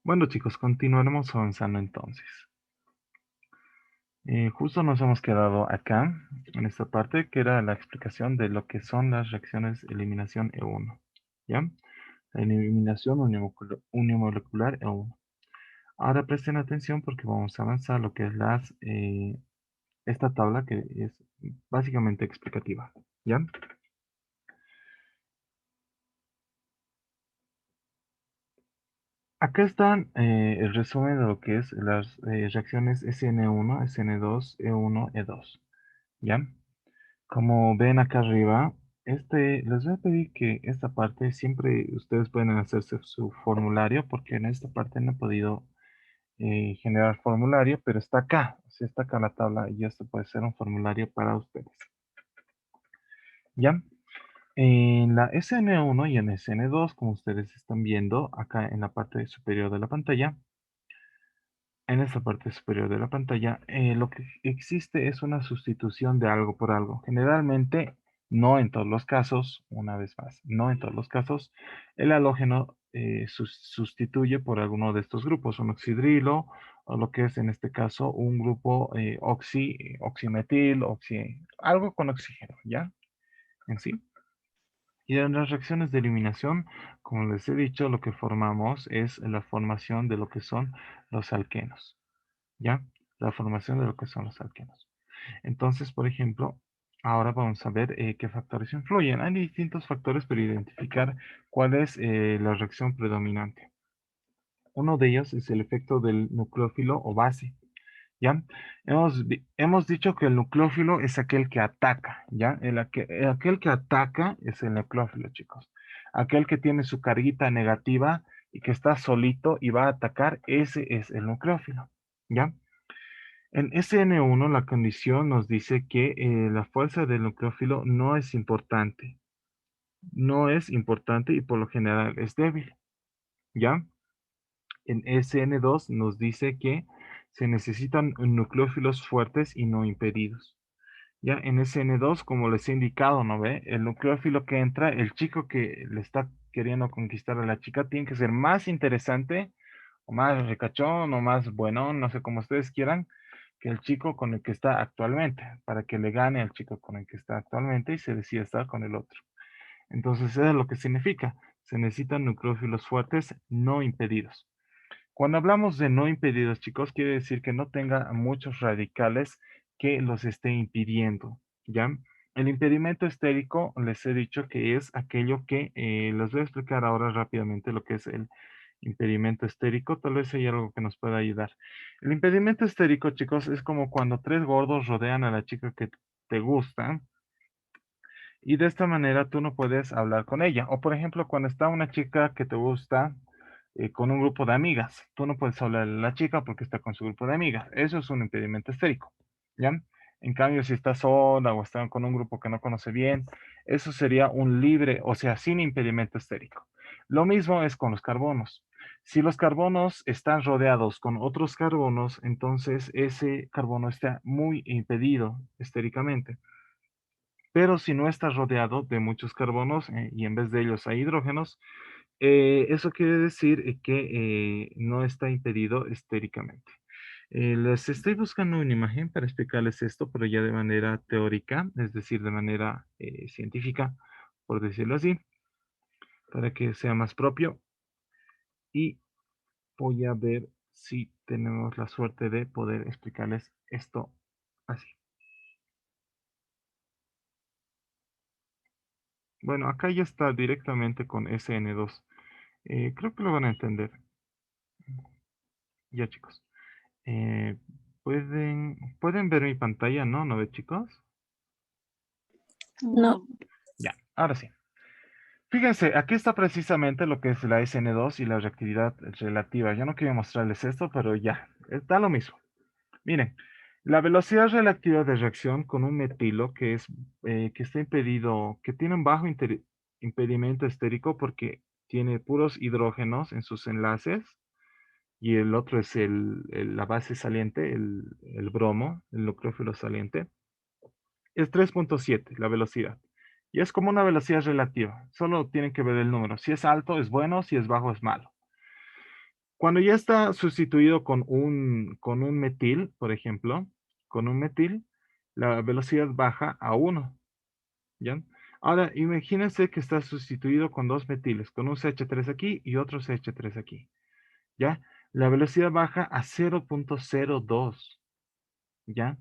Bueno, chicos, continuaremos avanzando entonces. Justo nos hemos quedado acá, en esta parte, que era la explicación de lo que son las reacciones eliminación E1. ¿Ya? La eliminación unimolecular E1. Ahora presten atención porque vamos a avanzar lo que es esta tabla que es básicamente explicativa. ¿Ya? Acá están el resumen de lo que es las reacciones SN1, SN2, E1, E2. ¿Ya? Como ven acá arriba, les voy a pedir que esta parte siempre ustedes pueden hacerse su formulario porque en esta parte no he podido generar formulario, pero está acá, o sea, está acá la tabla y esto puede ser un formulario para ustedes. ¿Ya? En la SN1 y en SN2, como ustedes están viendo acá en la parte superior de la pantalla, en esta parte superior de la pantalla, lo que existe es una sustitución de algo por algo. Generalmente, no en todos los casos, una vez más, no en todos los casos, el halógeno sustituye por alguno de estos grupos, un oxidrilo, o lo que es en este caso un grupo oximetil, algo con oxígeno, ¿ya? En sí. Y en las reacciones de eliminación, como les he dicho, lo que formamos es la formación de lo que son los alquenos. ¿Ya? La formación de lo que son los alquenos. Entonces, por ejemplo, ahora vamos a ver qué factores influyen. Hay distintos factores para identificar cuál es la reacción predominante. Uno de ellos es el efecto del nucleófilo o base. ¿Ya? Hemos dicho que el nucleófilo es aquel que ataca, ¿ya? Aquel que ataca es el nucleófilo, chicos. Aquel que tiene su carguita negativa y que está solito y va a atacar, ese es el nucleófilo, ¿ya? En SN1 la condición nos dice que la fuerza del nucleófilo no es importante. No es importante y por lo general es débil. ¿Ya? En SN2 nos dice que se necesitan nucleófilos fuertes y no impedidos. Ya en SN2, como les he indicado, ¿no ve? El nucleófilo que entra, el chico que le está queriendo conquistar a la chica, tiene que ser más interesante, o más ricachón, o más bueno, no sé cómo ustedes quieran, que el chico con el que está actualmente, para que le gane al chico con el que está actualmente y se decida estar con el otro. Entonces, eso es lo que significa. Se necesitan nucleófilos fuertes, no impedidos. Cuando hablamos de no impedidos, chicos, quiere decir que no tenga muchos radicales que los esté impidiendo, ¿ya? El impedimento estérico, les he dicho que es aquello que les voy a explicar ahora rápidamente lo que es el impedimento estérico. Tal vez hay algo que nos pueda ayudar. El impedimento estérico, chicos, es como cuando tres gordos rodean a la chica que te gusta y de esta manera tú no puedes hablar con ella. O por ejemplo, cuando está una chica que te gusta con un grupo de amigas. Tú no puedes hablar a la chica porque está con su grupo de amigas. Eso es un impedimento estérico, ¿ya? En cambio, si está sola o está con un grupo que no conoce bien, eso sería un libre, o sea, sin impedimento estérico. Lo mismo es con los carbonos. Si los carbonos están rodeados con otros carbonos, entonces ese carbono está muy impedido estéricamente. Pero si no está rodeado de muchos carbonos y en vez de ellos hay hidrógenos, eso quiere decir que no está impedido estéricamente. Les estoy buscando una imagen para explicarles esto, pero ya de manera teórica, es decir, de manera científica, por decirlo así, para que sea más propio. Y voy a ver si tenemos la suerte de poder explicarles esto así. Bueno, acá ya está directamente con SN2. Creo que lo van a entender. Ya, chicos. Eh, pueden ver mi pantalla, ¿no? ¿No ve, chicos? No, Ya, ahora sí. Fíjense, aquí está precisamente lo que es la SN2 y la reactividad relativa. Yo no quería mostrarles esto, pero ya, da lo mismo. Miren, la velocidad relativa de reacción con un metilo que está impedido, que tiene un bajo impedimento estérico porque tiene puros hidrógenos en sus enlaces y el otro es la base saliente, el bromo, el nucleófilo saliente. Es 3.7 la velocidad. Y es como una velocidad relativa. Solo tienen que ver el número. Si es alto es bueno, si es bajo es malo. Cuando ya está sustituido con un metil, por ejemplo, con un metil, la velocidad baja a 1, ¿ya? Ahora, imagínense que está sustituido con dos metiles, con un CH3 aquí y otro CH3 aquí, ¿ya? La velocidad baja a 0.02, ¿ya?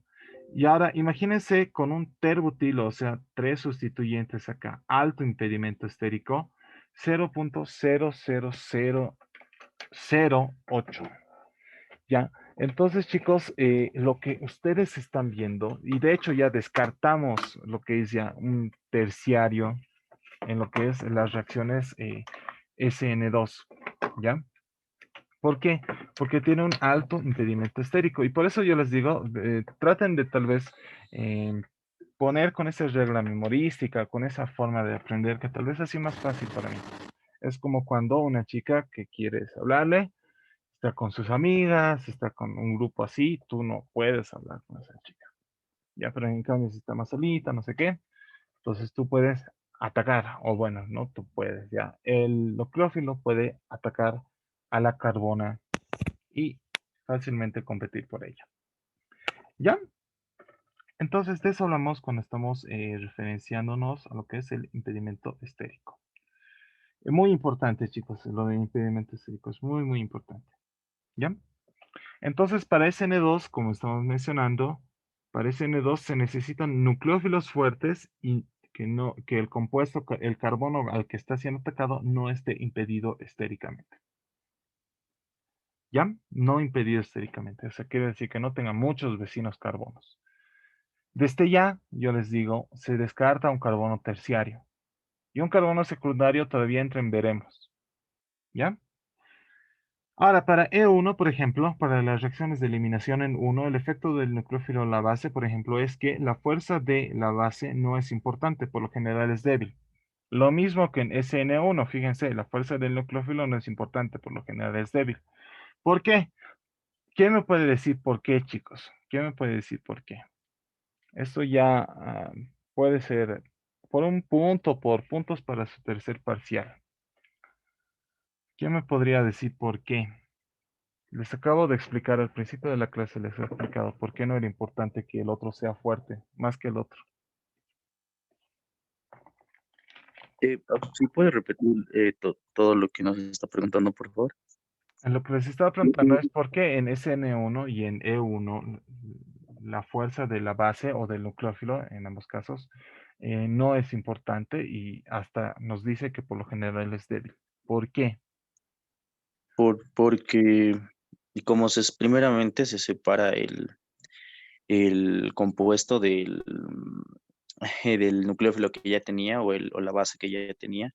Y ahora, imagínense con un terbutilo, o sea, tres sustituyentes acá, alto impedimento estérico, 0.00008. Ya, entonces chicos, lo que ustedes están viendo, y de hecho ya descartamos lo que es ya un terciario en lo que es las reacciones SN2, ¿ya? ¿Por qué? Porque tiene un alto impedimento estérico y por eso yo les digo, traten de tal vez eh, poner con esa regla memorística, con esa forma de aprender que tal vez así más fácil para mí. Es como cuando una chica que quieres hablarle, está con sus amigas, está con un grupo así, tú no puedes hablar con esa chica. Ya, pero en cambio si está más solita, no sé qué, entonces tú puedes atacar, o bueno, no tú puedes, ya. El nucleófilo puede atacar a la carbona y fácilmente competir por ella. ¿Ya? Entonces de eso hablamos cuando estamos referenciándonos a lo que es el impedimento estérico. Es muy importante, chicos, lo del impedimento estérico es muy, muy importante. ¿Ya? Entonces, para SN2, como estamos mencionando, para SN2 se necesitan nucleófilos fuertes y que el compuesto, el carbono al que está siendo atacado, no esté impedido estéricamente. ¿Ya? No impedido estéricamente. O sea, quiere decir que no tenga muchos vecinos carbonos. Desde ya, yo les digo, se descarta un carbono terciario. Y un carbono secundario todavía entra en veremos. ¿Ya? Ahora, para E1, por ejemplo, para las reacciones de eliminación en 1, el efecto del nucleófilo en la base, por ejemplo, es que la fuerza de la base no es importante, por lo general es débil. Lo mismo que en SN1, fíjense, la fuerza del nucleófilo no es importante, por lo general es débil. ¿Por qué? ¿Quién me puede decir por qué, chicos? ¿Quién me puede decir por qué? Esto ya puede ser por un punto, por puntos para su tercer parcial. ¿Quién me podría decir por qué? Les acabo de explicar al principio de la clase, les he explicado por qué no era importante que el otro sea fuerte, más que el otro. ¿Sí puede repetir todo lo que nos está preguntando, por favor? En lo que les estaba preguntando es por qué en SN1 y en E1 la fuerza de la base o del nucleófilo, en ambos casos, no es importante y hasta nos dice que por lo general es débil. ¿Por qué? Porque, y como primeramente se separa el compuesto del nucleófilo que ya tenía o la base que ya tenía,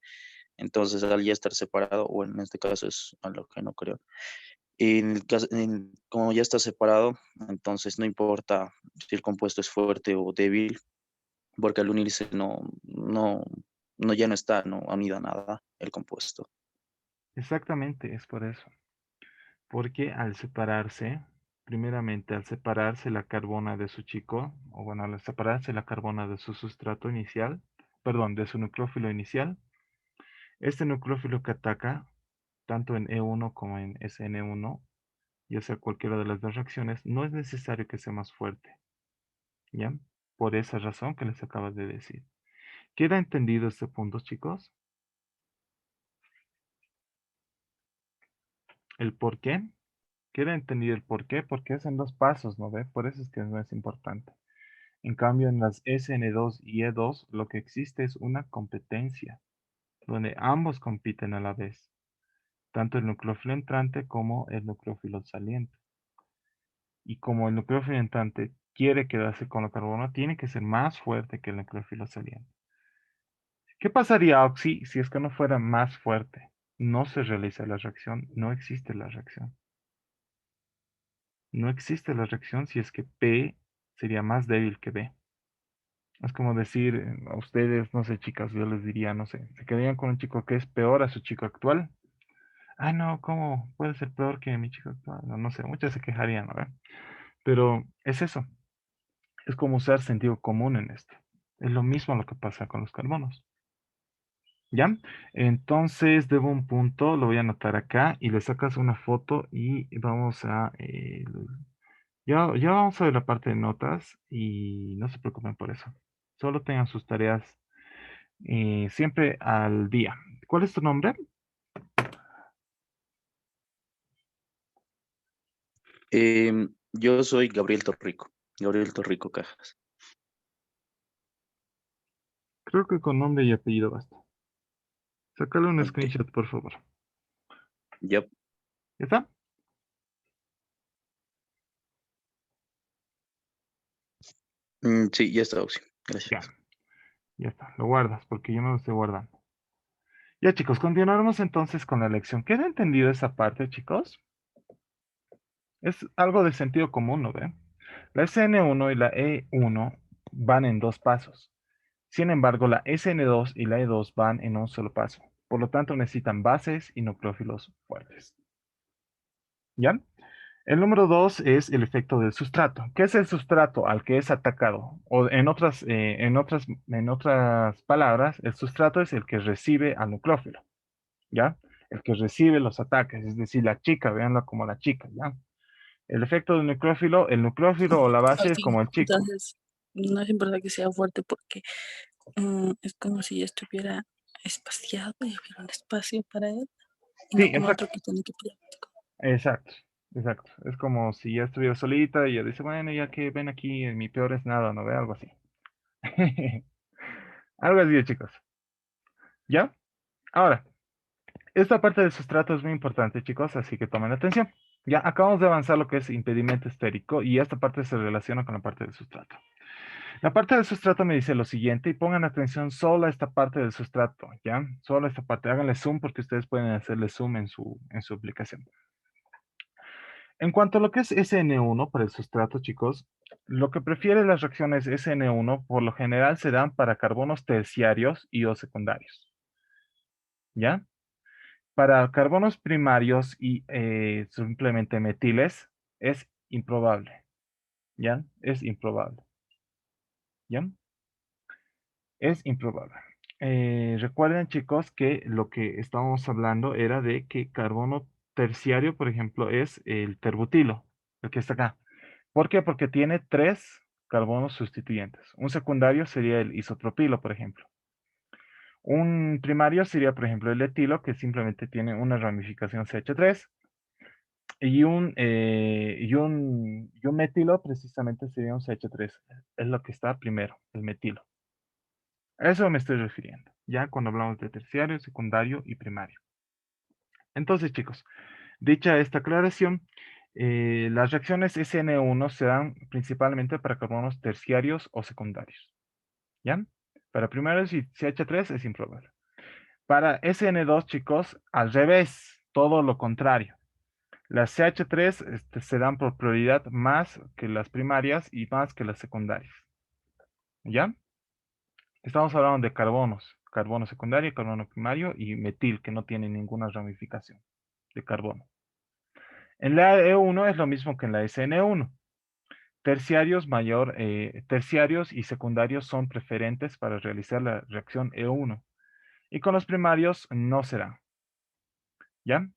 entonces al ya estar separado, o en este caso es a lo que no creo, como ya está separado, entonces no importa si el compuesto es fuerte o débil, porque al unirse no ya no está no unido a nada el compuesto. Exactamente, es por eso. Porque al separarse, primeramente al separarse la carbona de su chico, o bueno, al separarse la carbona de su sustrato inicial, perdón, de su nucleófilo inicial, este nucleófilo que ataca, tanto en E1 como en SN1, ya sea cualquiera de las dos reacciones, no es necesario que sea más fuerte, ¿ya? Por esa razón que les acabas de decir. ¿Queda entendido este punto, chicos? ¿El por qué? ¿Queda entendido el por qué? Porque es en dos pasos, ¿no ve? Por eso es que no es importante. En cambio, en las SN2 y E2, lo que existe es una competencia, donde ambos compiten a la vez, tanto el nucleófilo entrante como el nucleófilo saliente. Y como el nucleófilo entrante quiere quedarse con el carbono, tiene que ser más fuerte que el nucleófilo saliente. ¿Qué pasaría, Oxy, si es que no fuera más fuerte? No se realiza la reacción, no existe la reacción. No existe la reacción si es que P sería más débil que B. Es como decir a ustedes, no sé, chicas, yo les diría, no sé, se quedarían con un chico que es peor a su chico actual. Ah, no, ¿cómo puede ser peor que mi chico actual? No, no sé, muchas se quejarían, ¿no? Pero es eso, es como usar sentido común en esto. Es lo mismo lo que pasa con los carbonos. ¿Ya? Entonces, debo un punto, lo voy a anotar acá y le sacas una foto y vamos a... ya vamos a ver la parte de notas y no se preocupen por eso. Solo tengan sus tareas siempre al día. ¿Cuál es tu nombre? Yo soy Gabriel Torrico Cajas. Creo que con nombre y apellido basta. Sácale un Ok, screenshot, por favor. ya, ¿Ya está? sí, ya está, Auxi. Ya, Gracias. ya está. Lo guardas porque yo me lo estoy guardando. Ya, chicos, continuaremos entonces con la lección. ¿Queda entendido esa parte, chicos? Es algo de sentido común, ¿no ve? La SN1 y la E1 van en dos pasos. Sin embargo, la SN2 y la E2 van en un solo paso. Por lo tanto, necesitan bases y nucleófilos fuertes. ¿Ya? El número 2 es el efecto del sustrato. ¿Qué es el sustrato al que es atacado? O en otras palabras, el sustrato es el que recibe al nucleófilo, ¿ya? El que recibe los ataques, es decir, la chica, véanla como la chica, ¿ya? El efecto del nucleófilo, el nucleófilo o la base es Ok, como el chico. entonces no es importante que sea fuerte porque es como si ya estuviera espaciado y hubiera un espacio para él y Sí, no como otro exacto, que tiene que pelear. exacto, exacto. Es como si ya estuviera solita y ya dice, bueno, ya que ven aquí, mi peor es nada, ¿no ve? Algo así. Algo así, chicos. ¿Ya? Ahora, esta parte del sustrato es muy importante, chicos, así que tomen atención. Ya acabamos de avanzar lo que es impedimento estérico y esta parte se relaciona con la parte del sustrato. La parte del sustrato me dice lo siguiente y pongan atención solo a esta parte del sustrato, ¿ya? Solo a esta parte. Háganle zoom porque ustedes pueden hacerle zoom en su aplicación. En cuanto a lo que es SN1 para el sustrato, chicos, lo que prefiere las reacciones SN1 por lo general se dan para carbonos terciarios y o secundarios, ¿ya? Para carbonos primarios y simplemente metiles es improbable, ¿ya? Es improbable, ¿ya? Es improbable. Recuerden, chicos, que lo que estábamos hablando era de que carbono terciario, por ejemplo, es el terbutilo, el que está acá. ¿Por qué? Porque tiene tres carbonos sustituyentes. Un secundario sería el isopropilo, por ejemplo. Un primario sería, por ejemplo, el etilo, que simplemente tiene una ramificación CH3. Y un metilo precisamente sería un CH3. Es lo que está primero, el metilo. A eso me estoy refiriendo, ya cuando hablamos de terciario, secundario y primario. Entonces, chicos, dicha esta aclaración, las reacciones SN1 se dan principalmente para carbonos terciarios o secundarios, ¿ya? Para primarios y CH3 es improbable. Para SN2, chicos, al revés, todo lo contrario. Las CH3 se dan por prioridad más que las primarias y más que las secundarias, ¿ya? Estamos hablando de carbono secundario, carbono primario y metil, que no tiene ninguna ramificación de carbono. En la E1 es lo mismo que en la SN1. Terciarios y secundarios son preferentes para realizar la reacción E1 y con los primarios no será, ¿ya?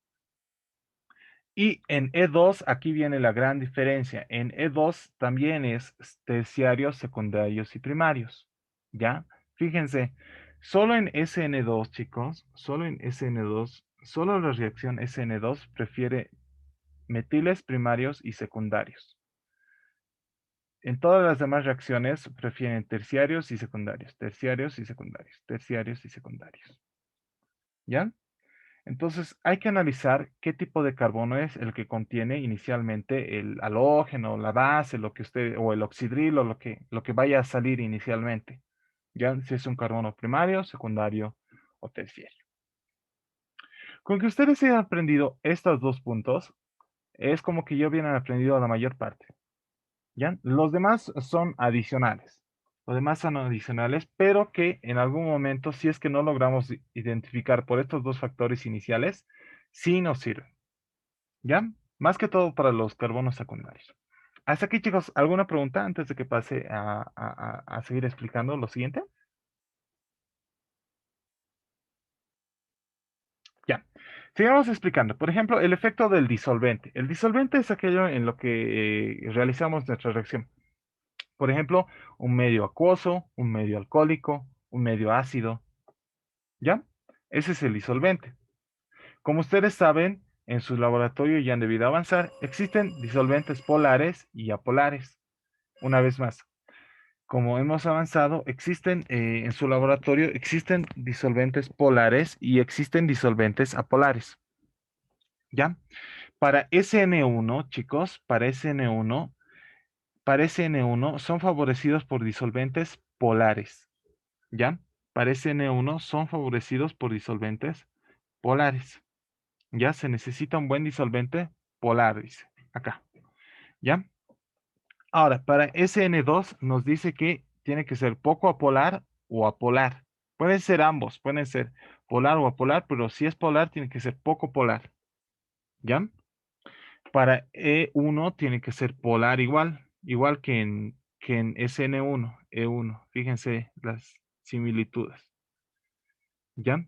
Y en E2, aquí viene la gran diferencia. En E2 también es terciarios, secundarios y primarios, ¿ya? Fíjense, solo en SN2, chicos, solo en SN2, solo la reacción SN2 prefiere metiles primarios y secundarios. En todas las demás reacciones prefieren terciarios y secundarios, terciarios y secundarios, terciarios y secundarios, ¿ya? Entonces hay que analizar qué tipo de carbono es el que contiene inicialmente el halógeno, la base, lo que usted, o el oxidrilo, lo que vaya a salir inicialmente. Ya si es un carbono primario, secundario o terciario. Con que ustedes hayan aprendido estos dos puntos, es como que ya hubieran aprendido la mayor parte. ¿Ya? Los demás son adicionales. Los demás son adicionales, pero que en algún momento, si es que no logramos identificar por estos dos factores iniciales, sí nos sirven. ¿Ya? Más que todo para los carbonos secundarios. Hasta aquí, chicos, ¿alguna pregunta antes de que pase a seguir explicando lo siguiente? Ya. Sigamos explicando. Por ejemplo, el efecto del disolvente. El disolvente es aquello en lo que realizamos nuestra reacción. Por ejemplo, un medio acuoso, un medio alcohólico, un medio ácido. ¿Ya? Ese es el disolvente. Como ustedes saben, en su laboratorio ya han debido avanzar, existen disolventes polares y apolares. Una vez más, como hemos avanzado, existen en su laboratorio, existen disolventes polares y existen disolventes apolares. ¿Ya? Para SN1, chicos, para SN1 son favorecidos por disolventes polares. ¿Ya? Para SN1 son favorecidos por disolventes polares. ¿Ya? Se necesita un buen disolvente polar, dice acá. ¿Ya? Ahora, para SN2 nos dice que tiene que ser poco apolar o apolar. Pueden ser ambos, pueden ser polar o apolar, pero si es polar, tiene que ser poco polar. ¿Ya? Para E1 tiene que ser polar igual que en SN1, E1. Fíjense las similitudes. ¿Ya?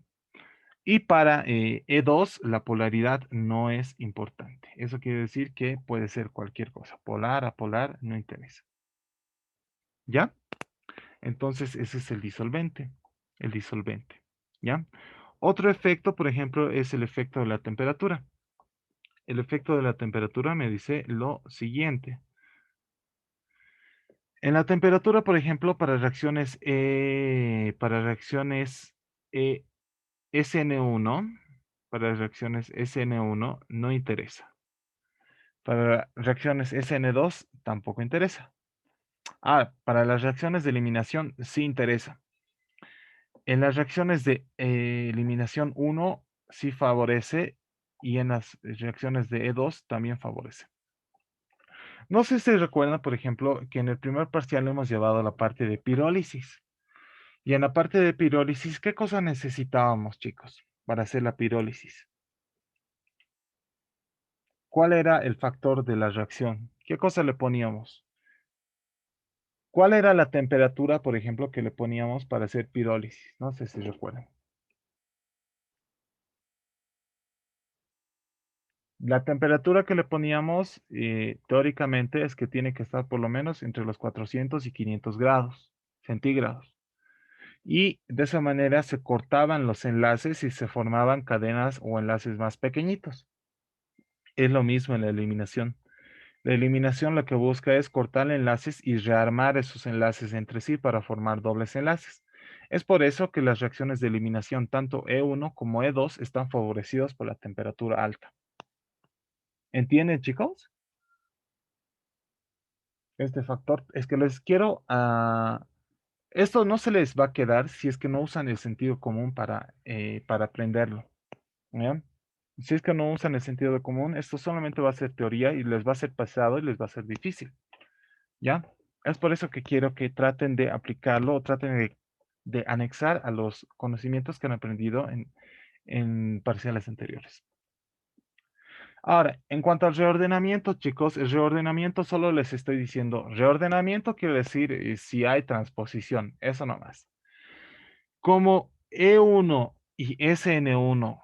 Y para E2 la polaridad no es importante. Eso quiere decir que puede ser cualquier cosa. Polar, apolar, no interesa. ¿Ya? Entonces ese es el disolvente. El disolvente. ¿Ya? Otro efecto, por ejemplo, es el efecto de la temperatura. El efecto de la temperatura me dice lo siguiente. En la temperatura, por ejemplo, para reacciones SN1, para reacciones SN1 no interesa. Para reacciones SN2 tampoco interesa. Para las reacciones de eliminación sí interesa. En las reacciones de eliminación 1 sí favorece y en las reacciones de E2 también favorece. No sé si recuerdan, por ejemplo, que en el primer parcial hemos llevado la parte de pirólisis. Y en la parte de pirólisis, ¿qué cosa necesitábamos, chicos, para hacer la pirólisis? ¿Cuál era el factor de la reacción? ¿Qué cosa le poníamos? ¿Cuál era la temperatura, por ejemplo, que le poníamos para hacer pirólisis? No sé si recuerdan. La temperatura que le poníamos, teóricamente, es que tiene que estar por lo menos entre los 400 y 500 grados centígrados. Y de esa manera se cortaban los enlaces y se formaban cadenas o enlaces más pequeñitos. Es lo mismo en la eliminación. La eliminación lo que busca es cortar enlaces y rearmar esos enlaces entre sí para formar dobles enlaces. Es por eso que las reacciones de eliminación, tanto E1 como E2, están favorecidas por la temperatura alta. ¿Entienden, chicos? Este factor es que les quiero... esto no se les va a quedar si es que no usan el sentido común para aprenderlo. ¿Ya? Si es que no usan el sentido común, esto solamente va a ser teoría y les va a ser pesado y les va a ser difícil. ¿Ya? Es por eso que quiero que traten de aplicarlo o traten de anexar a los conocimientos que han aprendido en parciales anteriores. Ahora, en cuanto al reordenamiento, chicos, el reordenamiento solo les estoy diciendo, reordenamiento quiere decir si hay transposición, eso nomás. Como E1 y SN1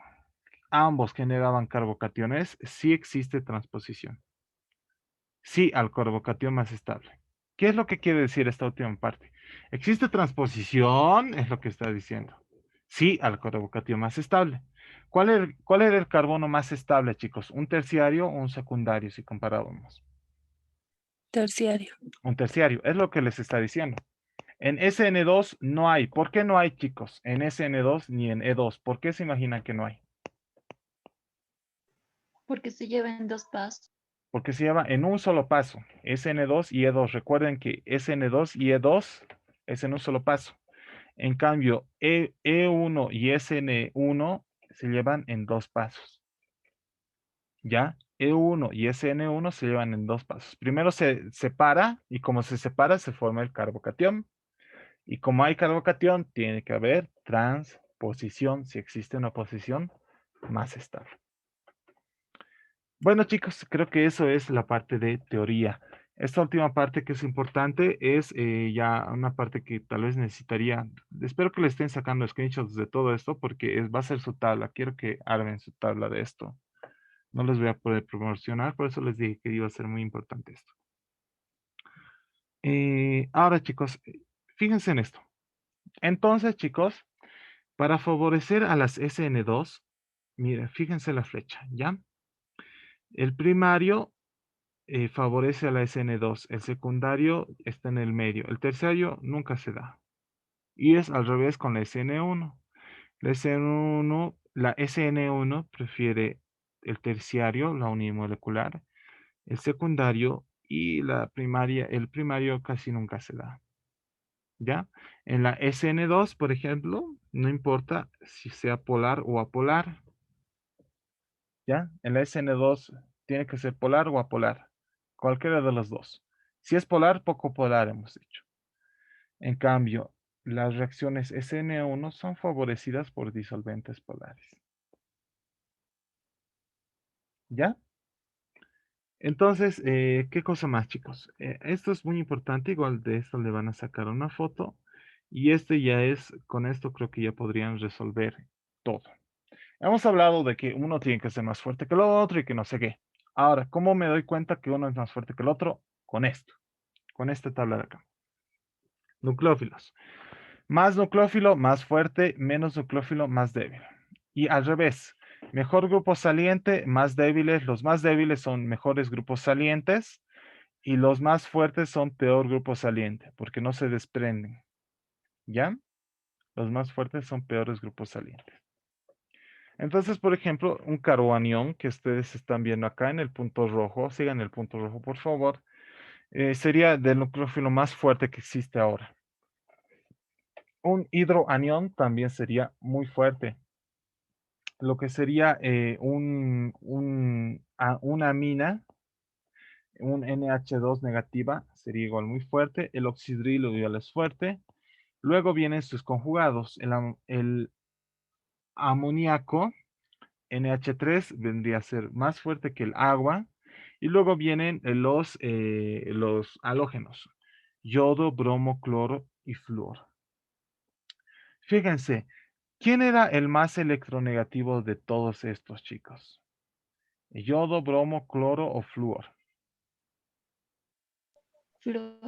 ambos generaban carbocationes, sí existe transposición. Sí al carbocatión más estable. ¿Qué es lo que quiere decir esta última parte? ¿Existe transposición? Es lo que está diciendo. Sí al carbocatión más estable. ¿Cuál era el carbono más estable, chicos? ¿Un terciario o un secundario, si comparábamos? Terciario. Un terciario, es lo que les está diciendo. En SN2 no hay. ¿Por qué no hay, chicos? En SN2 ni en E2. ¿Por qué se imaginan que no hay? Porque se lleva en dos pasos. Porque se lleva en un solo paso, SN2 y E2. Recuerden que SN2 y E2 es en un solo paso. En cambio, E1 y SN1 se llevan en dos pasos. ¿Ya? E1 y SN1 se llevan en dos pasos. Primero se separa y como se separa se forma el carbocatión. Y como hay carbocatión, tiene que haber transposición, si existe una posición más estable. Bueno, chicos, creo que eso es la parte de teoría. Esta última parte que es importante es ya una parte que tal vez necesitaría. Espero que le estén sacando screenshots de todo esto porque va a ser su tabla. Quiero que armen su tabla de esto. No les voy a poder promocionar, por eso les dije que iba a ser muy importante esto. Ahora, chicos, fíjense en esto. Entonces, chicos, para favorecer a las SN2, mire, fíjense la flecha, ¿ya? El primario favorece a la SN2, el secundario está en el medio, el terciario nunca se da. Y es al revés con la SN1. La SN1 prefiere el terciario, la unimolecular, el secundario y la primaria, el primario casi nunca se da. ¿Ya? En la SN2, por ejemplo, no importa si sea polar o apolar. ¿Ya? En la SN2 tiene que ser polar o apolar. Cualquiera de los dos. Si es polar, poco polar hemos dicho. En cambio, las reacciones SN1 son favorecidas por disolventes polares. ¿Ya? Entonces, ¿qué cosa más, chicos? Esto es muy importante, igual de esto le van a sacar una foto. Y este ya es, con esto creo que ya podrían resolver todo. Hemos hablado de que uno tiene que ser más fuerte que el otro y que no sé qué. Ahora, ¿cómo me doy cuenta que uno es más fuerte que el otro? Con esto, con esta tabla de acá. Nucleófilos. Más nucleófilo, más fuerte, menos nucleófilo, más débil. Y al revés, mejor grupo saliente, más débiles. Los más débiles son mejores grupos salientes y los más fuertes son peor grupo saliente, porque no se desprenden. ¿Ya? Los más fuertes son peores grupos salientes. Entonces, por ejemplo, un caroanión que ustedes están viendo acá en el punto rojo, sigan el punto rojo, por favor, sería del nucleófilo más fuerte que existe ahora. Un hidroanión también sería muy fuerte. Lo que sería una amina, un NH2 negativa, sería igual muy fuerte. El oxidrilo igual es fuerte. Luego vienen sus conjugados. El amoníaco, NH3, vendría a ser más fuerte que el agua. Y luego vienen los halógenos. Yodo, bromo, cloro y flúor. Fíjense, ¿quién era el más electronegativo de todos estos, chicos? ¿Yodo, bromo, cloro o flúor? Flor.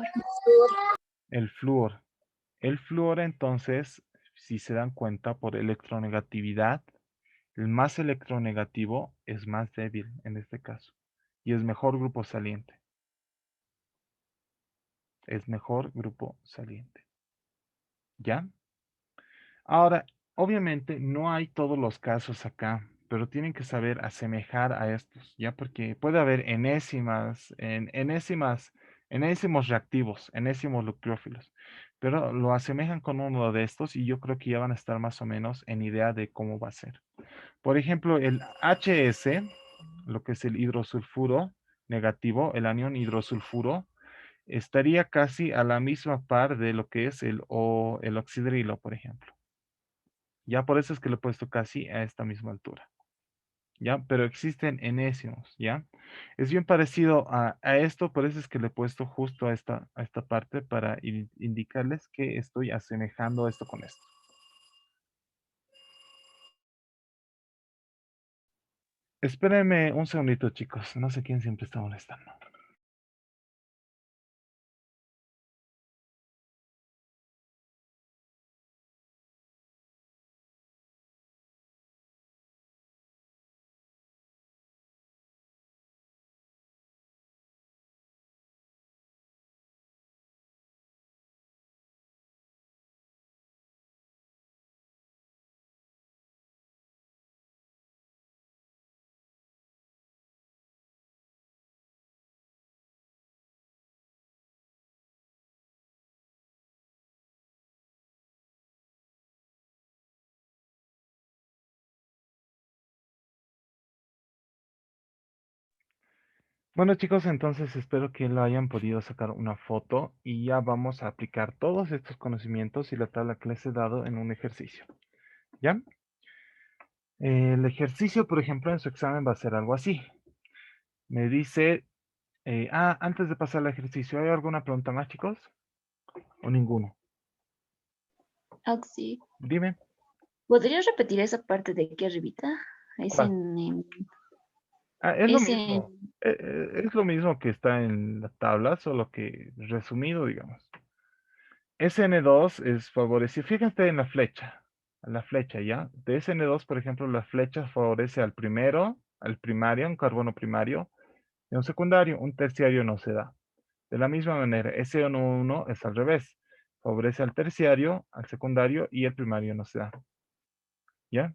El flúor. El flúor, entonces, si se dan cuenta por electronegatividad, el más electronegativo es más débil en este caso y es mejor grupo saliente. Es mejor grupo saliente. ¿Ya? Ahora, obviamente no hay todos los casos acá, pero tienen que saber asemejar a estos, ¿ya? Porque puede haber enésimos reactivos, enésimos nucleófilos, pero lo asemejan con uno de estos y yo creo que ya van a estar más o menos en idea de cómo va a ser. Por ejemplo, el HS, lo que es el hidrosulfuro negativo, el anión hidrosulfuro, estaría casi a la misma par de lo que es el oxidrilo, por ejemplo. Ya por eso es que lo he puesto casi a esta misma altura. ¿Ya? Pero existen enésimos, ¿ya? Es bien parecido a esto, por eso es que le he puesto justo a esta parte para indicarles que estoy asemejando esto con esto. Espérenme un segundito, chicos. No sé quién siempre está molestando. Bueno, chicos, entonces espero que lo hayan podido sacar una foto y ya vamos a aplicar todos estos conocimientos y la tabla que les he dado en un ejercicio. ¿Ya? El ejercicio, por ejemplo, en su examen va a ser algo así. Me dice Antes de pasar al ejercicio, ¿hay alguna pregunta más, chicos? ¿O ninguno? Oxy. Dime. ¿Podrías repetir esa parte de aquí arribita? Es ¿Cuál? en, Es lo es mismo. en, Es lo mismo que está en la tabla, solo que resumido, digamos. SN2 es favorecido. Fíjense en la flecha, ¿ya? De SN2, por ejemplo, la flecha favorece al primero, al primario, un carbono primario, y a un secundario, un terciario no se da. De la misma manera, SN1 es al revés. Favorece al terciario, al secundario y el primario no se da. ¿Ya?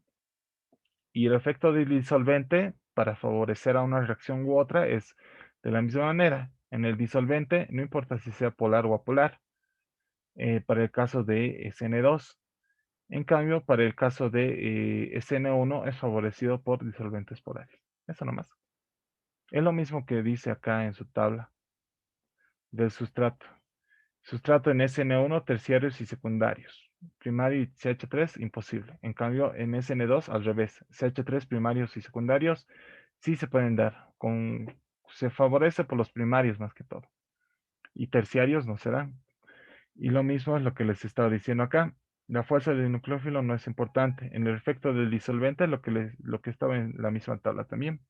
Y el efecto del disolvente para favorecer a una reacción u otra es de la misma manera. En el disolvente, no importa si sea polar o apolar, para el caso de SN2. En cambio, para el caso de SN1 es favorecido por disolventes polares. Eso nomás. Es lo mismo que dice acá en su tabla del sustrato. Sustrato en SN1, terciarios y secundarios. Primario y CH3, imposible. En cambio, en SN2, al revés. CH3, primarios y secundarios, sí se pueden dar. Se favorece por los primarios más que todo. Y terciarios no se dan. Y lo mismo es lo que les estaba diciendo acá. La fuerza del nucleófilo no es importante. En el efecto del disolvente, lo que estaba en la misma tabla también.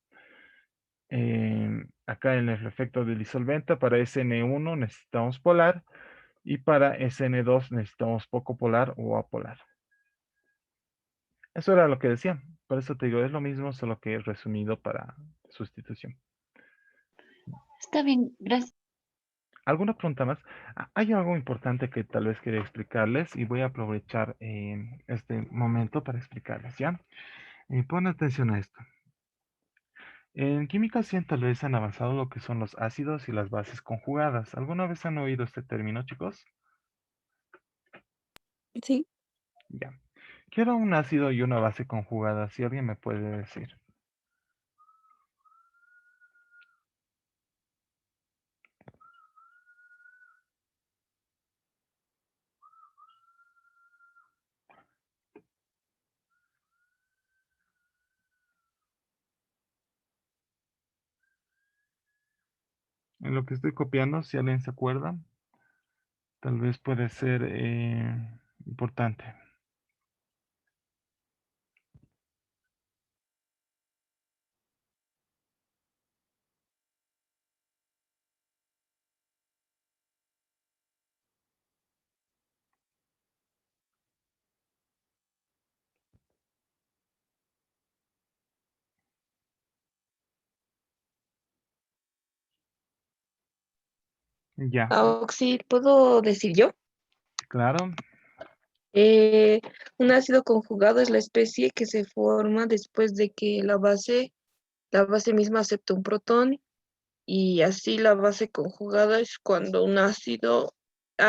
Acá en el efecto del disolvente, para SN1 necesitamos polar y para SN2 necesitamos poco polar o apolar. Eso era lo que decía. Por eso te digo, es lo mismo, solo que resumido para sustitución. está bien, gracias. ¿Alguna pregunta más? Hay algo importante que tal vez quería explicarles y voy a aprovechar este momento para explicarles, ¿ya? Pon atención a esto. En química 100 tal vez han avanzado lo que son los ácidos y las bases conjugadas. ¿Alguna vez han oído este término, chicos? Sí, Ya. ¿Qué era un ácido y una base conjugada? Si alguien me puede decir. En lo que estoy copiando, si alguien se acuerda, tal vez puede ser importante. Ya, Oxy, ¿puedo decir yo? claro. Eh, un ácido conjugado es la especie que se forma después de que la base misma acepta un protón y así la base conjugada es cuando un ácido,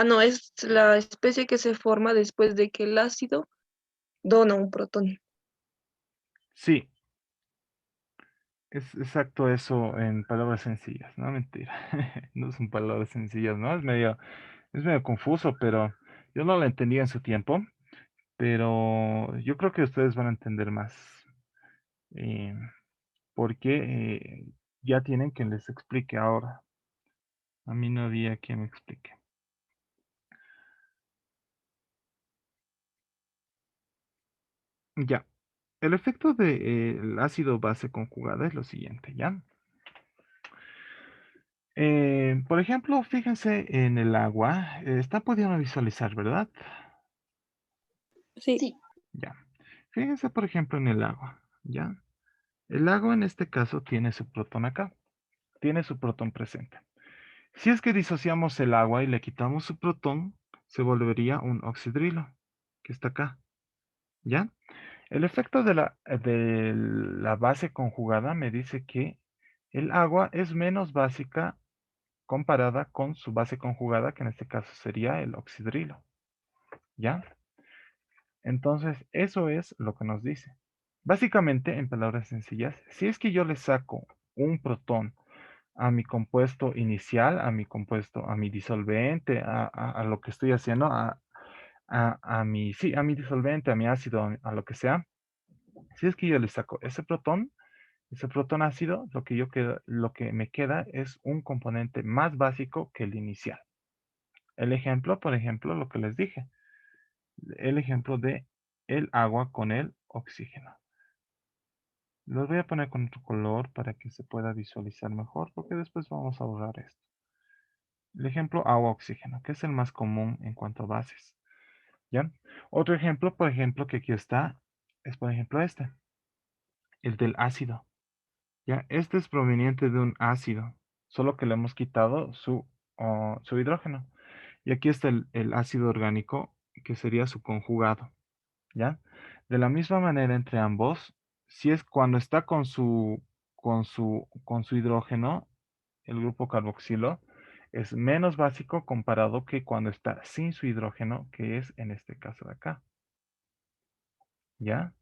no, es la especie que se forma después de que el ácido dona un protón. Sí, es exacto eso en palabras sencillas, no mentira. No son palabras sencillas, ¿no? Es medio confuso, pero yo no lo entendía en su tiempo, pero yo creo que ustedes van a entender más. eh, Porque ya tienen quien les explique ahora. A mí no había quien me explique. Ya. El efecto del ácido base conjugada es lo siguiente, ¿ya? Por ejemplo, fíjense en el agua. Está pudiendo visualizar, ¿verdad? sí. Sí, Ya. Fíjense, por ejemplo, en el agua, ¿ya? El agua en este caso tiene su protón acá. Tiene su protón presente. Si es que disociamos el agua y le quitamos su protón, se volvería un oxidrilo, que está acá, ¿ya? El efecto de la base conjugada me dice que el agua es menos básica comparada con su base conjugada, que en este caso sería el oxidrilo, ¿ya? Entonces, eso es lo que nos dice. Básicamente, en palabras sencillas, si es que yo le saco un protón a mi compuesto inicial, a mi compuesto, a mi disolvente, a lo que estoy haciendo, sí, a mi disolvente, a mi ácido, a lo que sea, si es que yo le saco ese protón, Ese protón ácido, lo que me queda es un componente más básico que el inicial. El ejemplo, por ejemplo, lo que les dije. El ejemplo de el agua con el oxígeno. Los voy a poner con otro color para que se pueda visualizar mejor, porque después vamos a borrar esto. El ejemplo agua-oxígeno, que es el más común en cuanto a bases. ¿Ya? Otro ejemplo, por ejemplo, que aquí está, es por ejemplo este, el del ácido. ¿Ya? Este es proveniente de un ácido, solo que le hemos quitado su hidrógeno. Y aquí está el ácido orgánico, que sería su conjugado. ¿Ya? De la misma manera entre ambos, si es cuando está con su hidrógeno, el grupo carboxilo, es menos básico comparado que cuando está sin su hidrógeno, que es en este caso de acá. ¿Ya?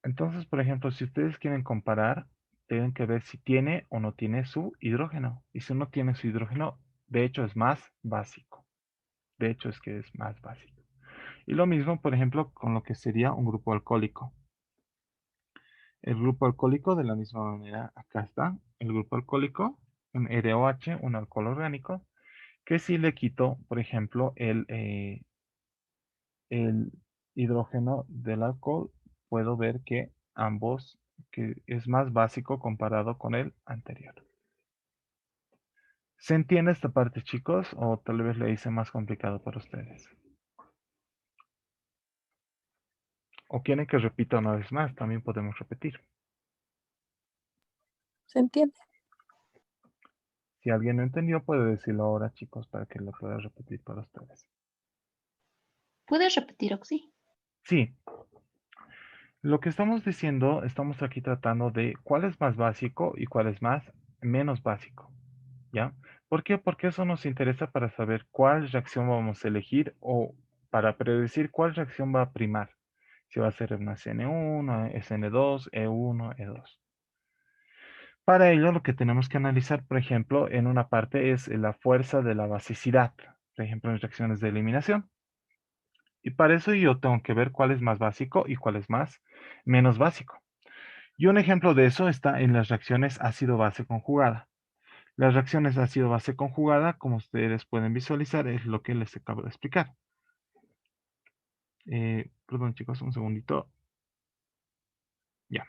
Entonces, por ejemplo, si ustedes quieren comparar, tienen que ver si tiene o no tiene su hidrógeno. Y si no tiene su hidrógeno, de hecho es más básico. De hecho es que es más básico. Y lo mismo, por ejemplo, con lo que sería un grupo alcohólico. El grupo alcohólico, de la misma manera, acá está. El grupo alcohólico, un ROH, un alcohol orgánico, que si le quito, por ejemplo, el hidrógeno del alcohol, puedo ver que ambos, que es más básico comparado con el anterior. ¿Se entiende esta parte, chicos? O tal vez le hice más complicado para ustedes. ¿O quieren que repita una vez más? También podemos repetir. ¿Se entiende? Si alguien no entendió, puede decirlo ahora, chicos, para que lo pueda repetir para ustedes. ¿Puedes repetir, Oxy? Sí, lo que estamos diciendo, estamos aquí tratando de cuál es más básico y cuál es menos básico. ¿Ya? ¿Por qué? Porque eso nos interesa para saber cuál reacción vamos a elegir o para predecir cuál reacción va a primar. Si va a ser una CN1, SN2, E1, E2. Para ello, lo que tenemos que analizar, por ejemplo, en una parte es la fuerza de la basicidad, por ejemplo, en reacciones de eliminación. Y para eso yo tengo que ver cuál es más básico y cuál es menos básico. Y un ejemplo de eso está en las reacciones ácido-base conjugada. Las reacciones ácido-base conjugada, como ustedes pueden visualizar, es lo que les acabo de explicar. Perdón, chicos, un segundito. Ya.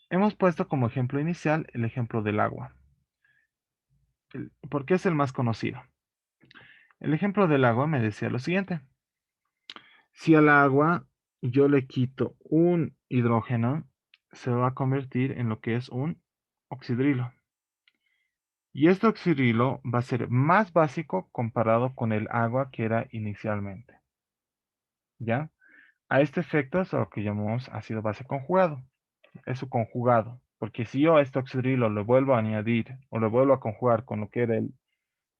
Hemos puesto como ejemplo inicial el ejemplo del agua, porque es el más conocido. El ejemplo del agua me decía lo siguiente. Si al agua yo le quito un hidrógeno, se va a convertir en lo que es un oxidrilo. Y este oxidrilo va a ser más básico comparado con el agua que era inicialmente. ¿Ya? A este efecto es lo que llamamos ácido base conjugado. Es su conjugado. Porque si yo a este oxidrilo le vuelvo a añadir o le vuelvo a conjugar con lo que era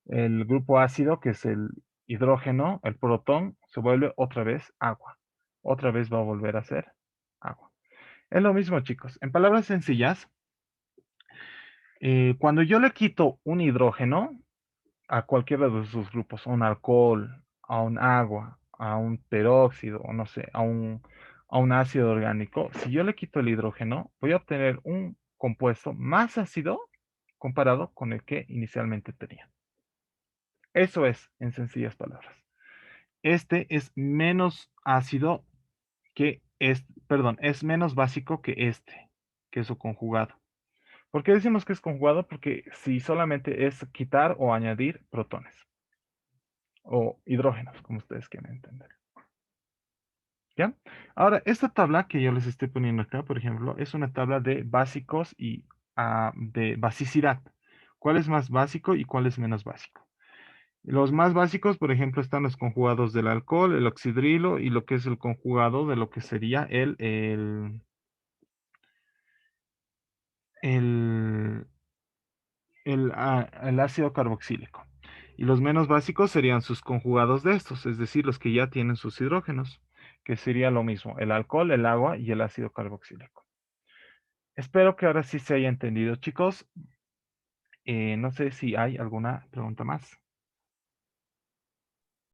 el grupo ácido, que es el hidrógeno, el protón, se vuelve otra vez agua. Otra vez va a volver a ser agua. Es lo mismo, chicos. En palabras sencillas, cuando yo le quito un hidrógeno a cualquiera de sus grupos, a un alcohol, a un agua, a un peróxido, o no sé, a un ácido orgánico, si yo le quito el hidrógeno, voy a obtener un compuesto más ácido comparado con el que inicialmente tenía. Eso es, en sencillas palabras. Este es menos ácido es menos básico que este, que es su conjugado. ¿Por qué decimos que es conjugado? Porque si solamente es quitar o añadir protones o hidrógenos, como ustedes quieren entender. ¿Ya? Ahora, esta tabla que yo les estoy poniendo acá, por ejemplo, es una tabla de básicos y de basicidad. ¿Cuál es más básico y cuál es menos básico? Los más básicos, por ejemplo, están los conjugados del alcohol, el oxidrilo y lo que es el conjugado de lo que sería el, el ácido carboxílico. Y los menos básicos serían sus conjugados de estos, es decir, los que ya tienen sus hidrógenos, que sería lo mismo, el alcohol, el agua y el ácido carboxílico. Espero que ahora sí se haya entendido, chicos. No sé si hay alguna pregunta más.